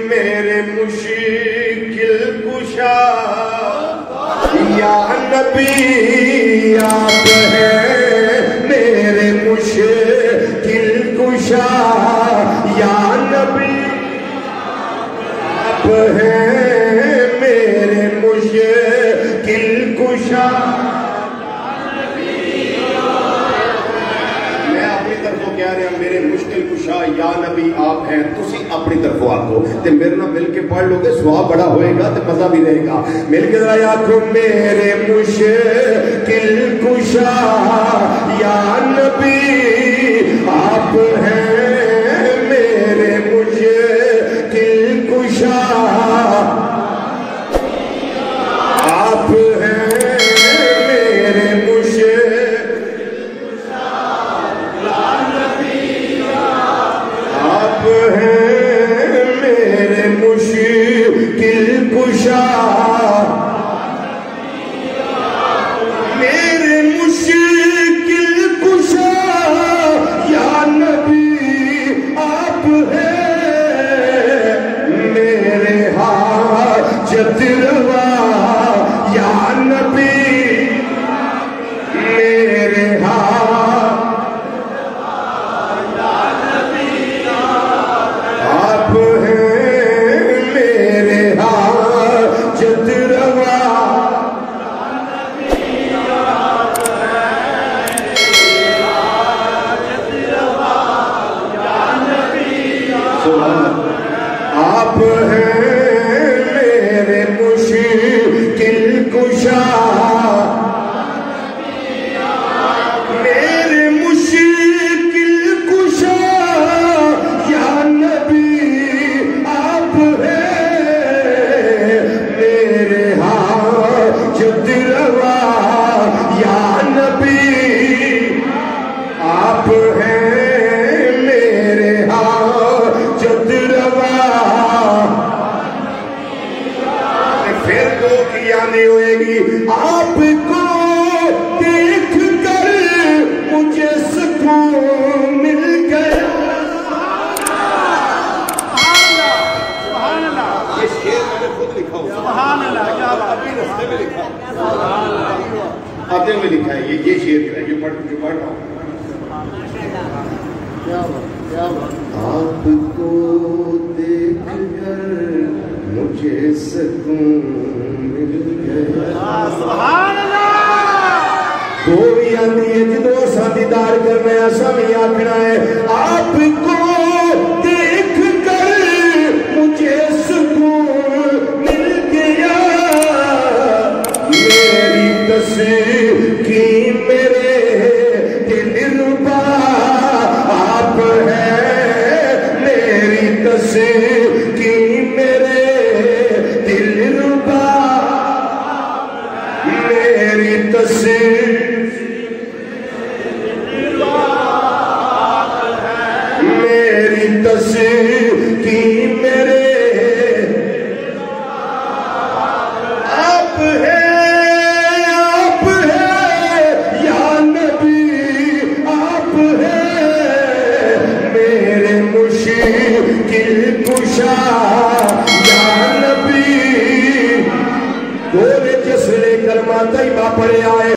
میرے مشکل کشا یا نبی آپ ہیں میرے مشکل کشا یا نبی آپ ہیں میرے مشکل کشا کہہ رہے ہیں میرے مشکل کشا یا نبی آپ ہیں تسی اپنی طرف آکو تے میرے نہ مل کے پڑھ لو گے ثواب بڑا ہوئے گا تے مزہ بھی رہے گا مل کے ذرا آکو میرے مشکل کشا یا نبی آپ ہیں میرے مشکل کشا آپ ہیں میرے مشکل ہیں میرے مشکل کشا میرے مشکل کشا یا نبی آپ ہیں میرے حاجت روا یا نبی میرے آپ ہیں میرے مشکل کشا میرے مشکل کشا یا نبی آپ ہیں میرے حاجت روا یا نبی آپ ہیں میرے حاجت روا پھر تو کیا نہیں ہوئے گی آپ کو دیکھ کر مجھے سکون مل گیا یہ شعر میں نے خود لکھا ہوں سبحان اللہ ابھی رستے میں لکھا آتے میں لکھا ہے یہ شعر ہے یہ جو پڑھ رہا ہوں آپ کو دیکھ کر مجھے سکون مل گیا سبحان اللہ کوئی آندھی ہے جدو ساتھیدار کرنا ہے سمی آکھنا ہے آپ کو دیکھ کر مجھے سکون مل گیا میری تصدیق میرے دل ربا آپ ہیں میری تصدیق میرے دل ربا میری تصدیق میری تصدیق میرے آپ ہیں یا نبی آپ ہیں میرے مشکل کشا یا نبی بولے جس لے کلمہ طیبہ پڑھے آئے